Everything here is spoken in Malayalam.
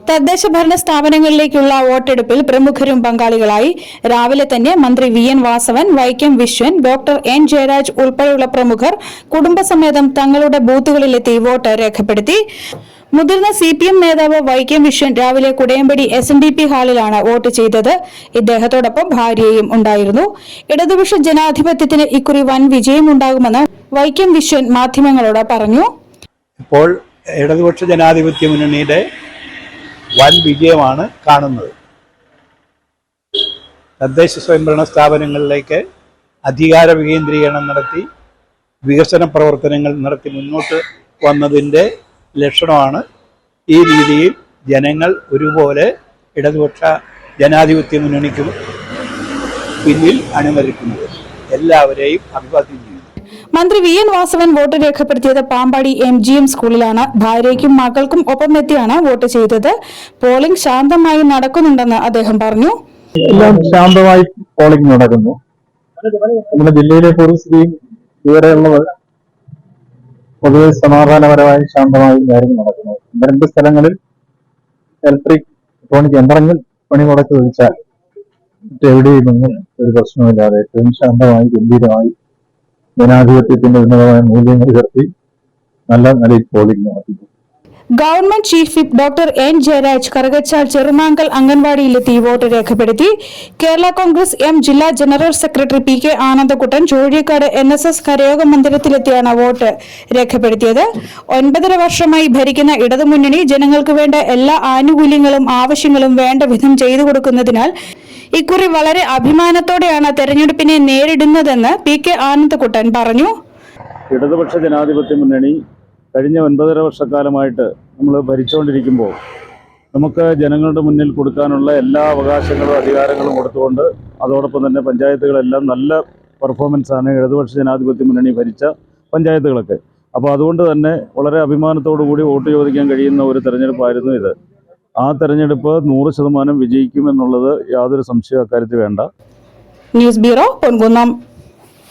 തദ്ദേശ ഭരണ സ്ഥാപനങ്ങളിലേക്കുള്ള വോട്ടെടുപ്പിൽ പ്രമുഖരും പങ്കാളികളായി. രാവിലെ തന്നെ മന്ത്രി V N. Vasavan, Vaikom Viswan, doctor N. Jayaraj ഉൾപ്പെടെയുള്ള പ്രമുഖർ കുടുംബസമേതം തങ്ങളുടെ ബൂത്തുകളിലെത്തി വോട്ട് രേഖപ്പെടുത്തി. മുതിർന്ന CPM നേതാവ് വൈക്കം വിശ്വൻ രാവിലെ കുടയമ്പടി SNDP ഹാളിലാണ് വോട്ട് ചെയ്തത്. ഇദ്ദേഹത്തോടൊപ്പം ഭാര്യയും ഉണ്ടായിരുന്നു. ഇടതുപക്ഷ ജനാധിപത്യത്തിന് ഇക്കുറി വൻ വിജയമുണ്ടാകുമെന്ന് വൈക്കം വിശ്വൻ മാധ്യമങ്ങളോട് പറഞ്ഞു. ഇപ്പോൾ ഇടതുപക്ഷ ജനാധിപത്യ മുന്നണിയുടെ വൻ വിജയമാണ് കാണുന്നത്. തദ്ദേശ സ്വയംഭരണ സ്ഥാപനങ്ങളിലേക്ക് അധികാര വികേന്ദ്രീകരണം നടത്തി വികസന പ്രവർത്തനങ്ങൾ നടത്തി മുന്നോട്ട് വന്നതിൻ്റെ ലക്ഷണമാണ് ഈ രീതിയിൽ ജനങ്ങൾ ഒരുപോലെ ഇടതുപക്ഷ ജനാധിപത്യ മുന്നണിക്ക് പിന്നിൽ അണിനിരക്കുന്നത്. എല്ലാവരെയും അഭിവാദ്യം ചെയ്യുന്നു. മന്ത്രി വി.എൻ. വാസവൻ വോട്ട് രേഖപ്പെടുത്തിയത് പാമ്പാടി MGM സ്കൂളിലാണ്. ഭാര്യയ്ക്കും മകൾക്കും ഒപ്പമെത്തിയാണ് വോട്ട് ചെയ്തത്. പോളിംഗ് ശാന്തമായി നടക്കുന്നുണ്ടെന്ന് അദ്ദേഹം പറഞ്ഞു. എല്ലാം ശാന്തമായി പോളിംഗ് നടക്കുന്നു. നമ്മുടെ ജില്ലയിലെ പൊതുസ്ഥിതിയും ഇവിടെയുള്ളത് പൊതുവെ സമാധാനപരമായി ശാന്തമായി കാര്യങ്ങൾ നടക്കുന്നു. രണ്ട് സ്ഥലങ്ങളിൽ ഇലക്ട്രോണിക് യന്ത്രങ്ങൾ പണി മുടക്കി ഒഴിച്ചാൽ മറ്റെവിടെയും ഒന്നും ഒരു പ്രശ്നമില്ലാതെ ഏറ്റവും ശാന്തമായി ഗംഭീരമായി ജനാധിപത്യത്തിന്റെ ഉന്നതമായ മൂല്യങ്ങൾ ഉയർത്തി നല്ല നിലയിൽ പോളിംഗ് നടത്തി. Government chief whip doctor N. Jayaraj Karukachal Cherumankal അംഗൻവാടിയിലെത്തി വോട്ട് രേഖപ്പെടുത്തി. കേരള കോൺഗ്രസ് M ജില്ലാ general secretary PK Anandakuttan Choozhikkad NSS കരയോഗ മന്ദിരത്തിലെത്തിയാണ് വോട്ട് രേഖപ്പെടുത്തിയത്. 9.5 വർഷമായി ഭരിക്കുന്ന ഇടതുമുന്നണി ജനങ്ങൾക്ക് വേണ്ട എല്ലാ ആനുകൂല്യങ്ങളും ആവശ്യങ്ങളും വേണ്ട വിധം ചെയ്തു കൊടുക്കുന്നതിനാൽ ഇക്കുറി വളരെ അഭിമാനത്തോടെയാണ് തെരഞ്ഞെടുപ്പിനെ നേരിടുന്നതെന്ന് PK ആനന്ദക്കുട്ടൻ പറഞ്ഞു. ഇടതുപക്ഷ ജനാധിപത്യ മുന്നണി കഴിഞ്ഞ 9.5 വർഷക്കാലമായിട്ട് നമ്മൾ ഭരിച്ചുകൊണ്ടിരിക്കുമ്പോൾ നമുക്ക് ജനങ്ങളുടെ മുന്നിൽ കൊടുക്കാനുള്ള എല്ലാ അവകാശങ്ങളും അധികാരങ്ങളും കൊടുത്തുകൊണ്ട് അതോടൊപ്പം തന്നെ പഞ്ചായത്തുകളെല്ലാം നല്ല പെർഫോമൻസാണ് ഇടതുപക്ഷ ജനാധിപത്യ മുന്നണി ഭരിച്ച പഞ്ചായത്തുകളൊക്കെ. അപ്പോൾ അതുകൊണ്ട് തന്നെ വളരെ അഭിമാനത്തോടു കൂടി വോട്ട് ചോദിക്കാൻ കഴിയുന്ന ഒരു തെരഞ്ഞെടുപ്പായിരുന്നു ഇത്. ആ തെരഞ്ഞെടുപ്പ് 100% വിജയിക്കുമെന്നുള്ളത് യാതൊരു സംശയവും അക്കാര്യത്തിൽ വേണ്ട. News bureau, Ponkunnam.